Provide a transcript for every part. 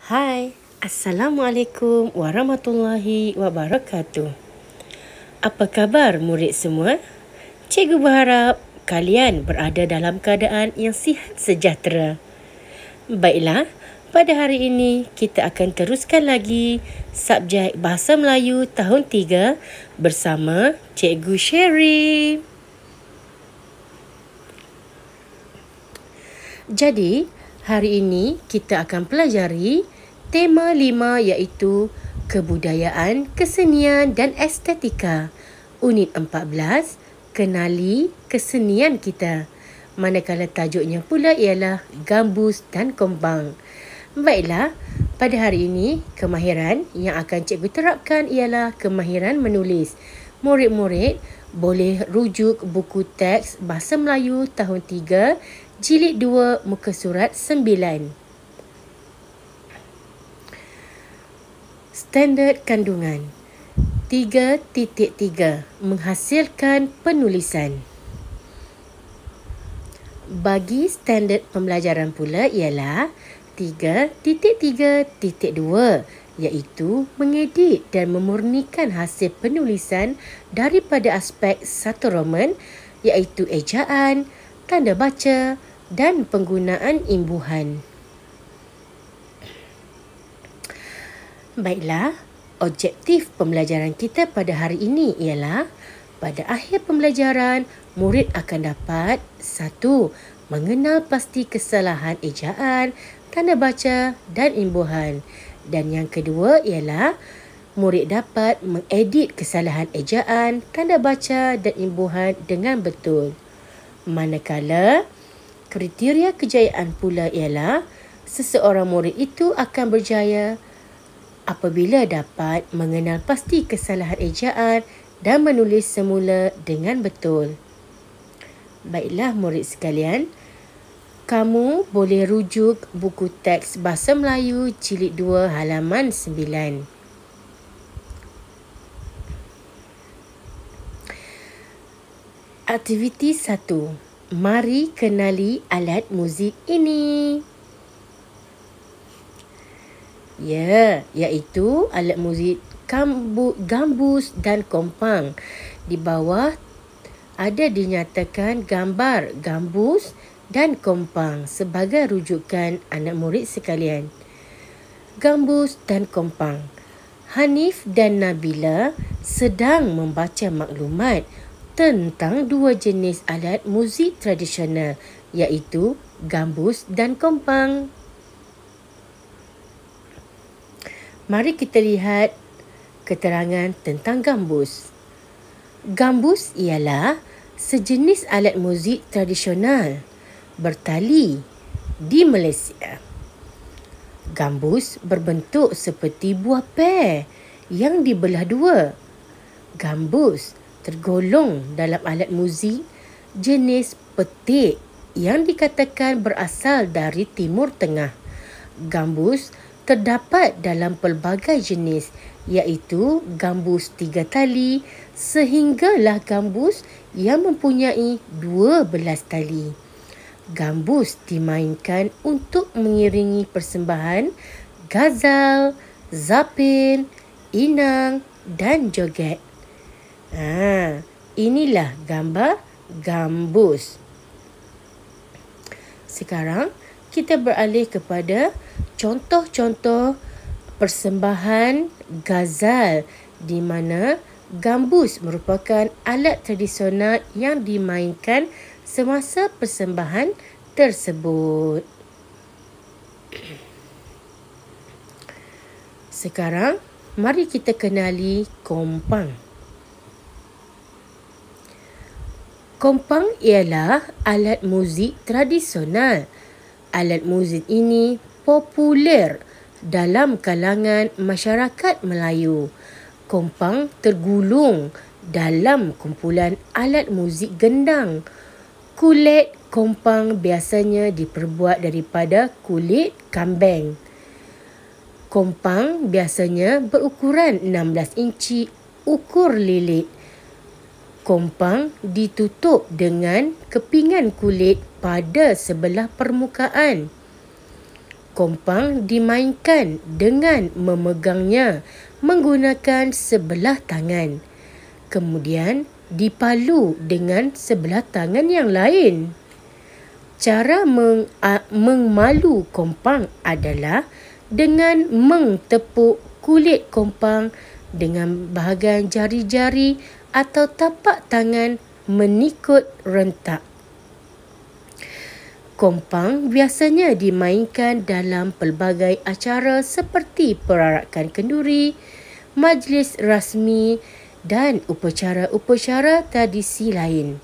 Hai, Assalamualaikum warahmatullahi wabarakatuh. Apa khabar murid semua? Cikgu berharap kalian berada dalam keadaan yang sihat sejahtera. Baiklah, pada hari ini kita akan teruskan lagi subjek Bahasa Melayu tahun 3 bersama Cikgu Sherry. Jadi, hari ini kita akan pelajari tema 5 iaitu Kebudayaan, Kesenian dan Estetika. Unit 14, Kenali Kesenian Kita. Manakala tajuknya pula ialah Gambus dan Kompang. Baiklah, pada hari ini kemahiran yang akan cikgu terapkan ialah kemahiran menulis. Murid-murid boleh rujuk buku teks Bahasa Melayu tahun 3 Jilid 2 muka surat 9. Standard kandungan 3.3 menghasilkan penulisan. Bagi standard pembelajaran pula ialah 3.3.2 iaitu mengedit dan memurnikan hasil penulisan daripada aspek satu Roman iaitu ejaan, tanda baca dan penggunaan imbuhan. Baiklah, objektif pembelajaran kita pada hari ini ialah pada akhir pembelajaran, murid akan dapat 1. Mengenal pasti kesalahan ejaan, tanda baca dan imbuhan. Dan yang kedua ialah murid dapat mengedit kesalahan ejaan, tanda baca dan imbuhan dengan betul. Manakala kriteria kejayaan pula ialah seseorang murid itu akan berjaya apabila dapat mengenal pasti kesalahan ejaan dan menulis semula dengan betul. Baiklah murid sekalian, kamu boleh rujuk buku teks Bahasa Melayu Jilid 2 halaman 9. Aktiviti 1. Mari kenali alat muzik ini. Ya, iaitu alat muzik gambus dan kompang. Di bawah ada dinyatakan gambar gambus dan kompang sebagai rujukan anak murid sekalian. Gambus dan kompang. Hanif dan Nabila sedang membaca maklumat tentang dua jenis alat muzik tradisional iaitu gambus dan kompang. Mari kita lihat keterangan tentang gambus. Gambus ialah sejenis alat muzik tradisional bertali di Malaysia. Gambus berbentuk seperti buah pear yang dibelah dua. Gambus tergolong dalam alat muzik jenis petik yang dikatakan berasal dari Timur Tengah. Gambus terdapat dalam pelbagai jenis iaitu gambus 3 tali sehinggalah gambus yang mempunyai 12 tali. Gambus dimainkan untuk mengiringi persembahan, ghazal, zapin, inang dan joget. Inilah gambar gambus. Sekarang kita beralih kepada contoh-contoh persembahan ghazal di mana gambus merupakan alat tradisional yang dimainkan semasa persembahan tersebut. Sekarang, mari kita kenali kompang. Kompang ialah alat muzik tradisional. Alat muzik ini popular dalam kalangan masyarakat Melayu. Kompang tergolong dalam kumpulan alat muzik gendang. Kulit kompang biasanya diperbuat daripada kulit kambing. Kompang biasanya berukuran 16 inci ukur lilit. Kompang ditutup dengan kepingan kulit pada sebelah permukaan. Kompang dimainkan dengan memegangnya menggunakan sebelah tangan. Kemudian dipalu dengan sebelah tangan yang lain. Cara mengmalu kompang adalah dengan mengtepuk kulit kompang dengan bahagian jari-jari atau tapak tangan mengikut rentak. Kompang biasanya dimainkan dalam pelbagai acara seperti perarakan kenduri, majlis rasmi dan upacara-upacara tradisi lain.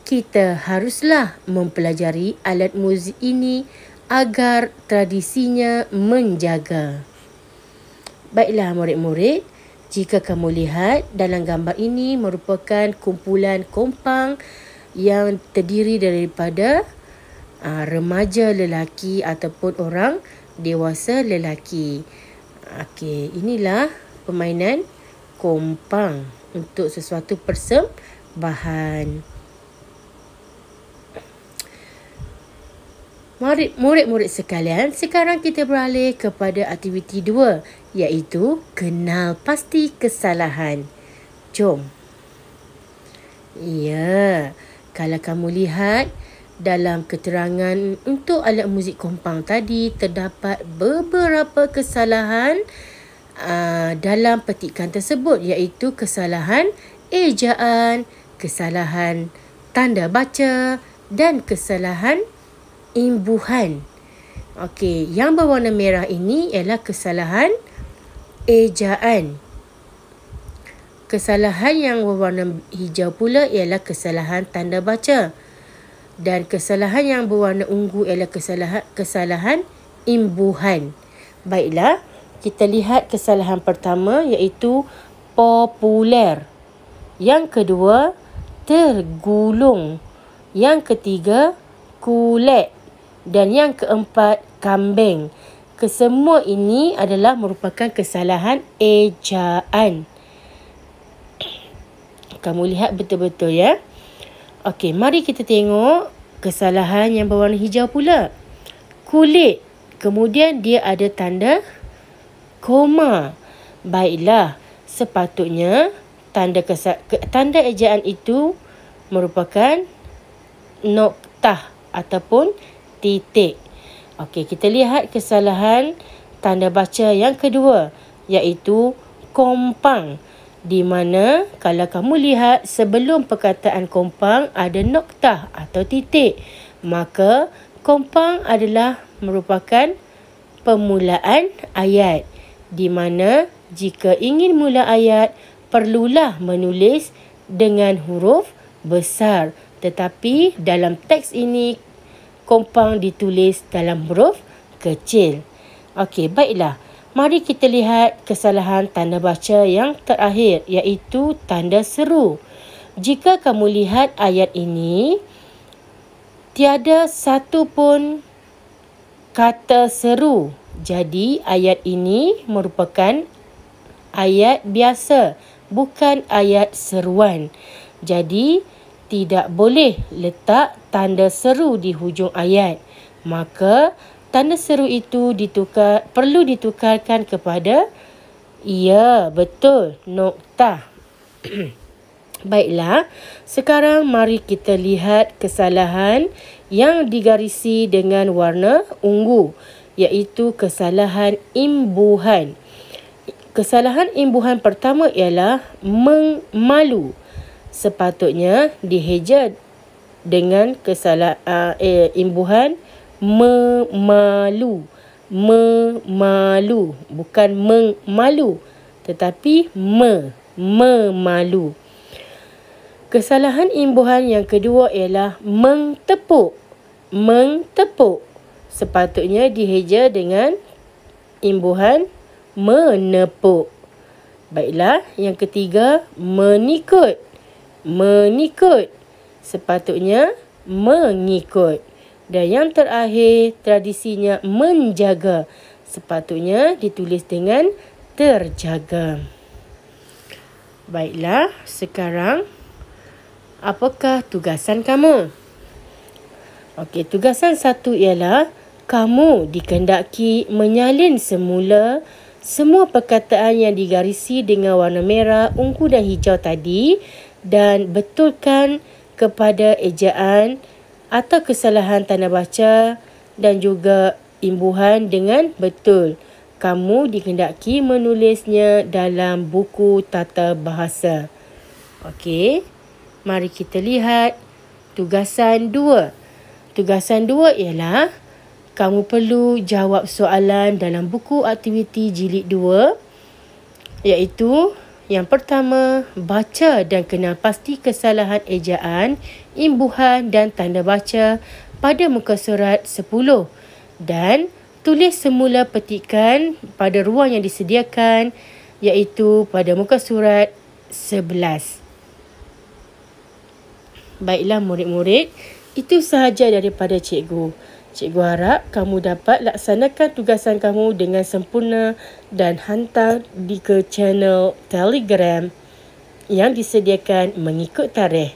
Kita haruslah mempelajari alat muzik ini agar tradisinya menjaga. Baiklah murid-murid, jika kamu lihat dalam gambar ini merupakan kumpulan kompang yang terdiri daripada remaja lelaki ataupun orang dewasa lelaki. Okey, inilah permainan kompang untuk sesuatu persembahan. Murid-murid sekalian, sekarang kita beralih kepada aktiviti 2, iaitu kenal pasti kesalahan. Jom. Ya, kalau kamu lihat dalam keterangan untuk alat muzik kompang tadi, terdapat beberapa kesalahan dalam petikan tersebut, iaitu kesalahan ejaan, kesalahan tanda baca dan kesalahan imbuhan. Okey, yang berwarna merah ini ialah kesalahan ejaan. Kesalahan yang berwarna hijau pula ialah kesalahan tanda baca. Dan kesalahan yang berwarna ungu ialah kesalahan imbuhan. Baiklah, kita lihat kesalahan pertama iaitu populer. Yang kedua, tergulung. Yang ketiga, kulet. Dan yang keempat, kambing. Kesemua ini adalah merupakan kesalahan ejaan. Kamu lihat betul-betul ya. Okey, mari kita tengok kesalahan yang berwarna hijau pula. Kulit. Kemudian dia ada tanda koma. Baiklah, sepatutnya tanda ejaan itu merupakan noktah ataupun titik. Okey, kita lihat kesalahan tanda baca yang kedua, iaitu kompang. Di mana kalau kamu lihat sebelum perkataan kompang ada noktah atau titik, maka kompang adalah merupakan permulaan ayat. Di mana jika ingin mula ayat, perlulah menulis dengan huruf besar. Tetapi dalam teks ini, kompang ditulis dalam huruf kecil. Okey, baiklah. Mari kita lihat kesalahan tanda baca yang terakhir, iaitu tanda seru. Jika kamu lihat ayat ini, tiada satu pun kata seru. Jadi ayat ini merupakan ayat biasa, bukan ayat seruan. Jadi tidak boleh letak tanda seru di hujung ayat. Maka tanda seru itu perlu ditukarkan kepada betul, noktah. Baiklah, sekarang mari kita lihat kesalahan yang digarisi dengan warna ungu, iaitu kesalahan imbuhan. Kesalahan imbuhan pertama ialah mengmalu. Sepatutnya diheja dengan imbuhan memalu. Bukan mengmalu, tetapi memalu. Kesalahan imbuhan yang kedua ialah mengtepuk. Sepatutnya diheja dengan imbuhan menepuk. Baiklah, yang ketiga, mengikut. Sepatutnya mengikut. Dan yang terakhir, tradisinya menjaga. Sepatutnya ditulis dengan terjaga. Baiklah, sekarang apakah tugasan kamu? Okey, tugasan 1 ialah Kamu dikehendaki menyalin semula semua perkataan yang digarisi dengan warna merah, ungu dan hijau tadi dan betulkan kepada ejaan atau kesalahan tanda baca dan juga imbuhan dengan betul. Kamu dikehendaki menulisnya dalam buku tata bahasa. Okey, mari kita lihat tugasan 2. Tugasan 2 ialah kamu perlu jawab soalan dalam buku aktiviti jilid 2 iaitu yang pertama, baca dan kenal pasti kesalahan ejaan, imbuhan dan tanda baca pada muka surat 10 dan tulis semula petikan pada ruang yang disediakan iaitu pada muka surat 11. Baiklah murid-murid, itu sahaja daripada cikgu. Cikgu harap kamu dapat laksanakan tugasan kamu dengan sempurna dan hantar ke channel Telegram yang disediakan mengikut tarikh.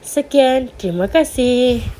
Sekian, terima kasih.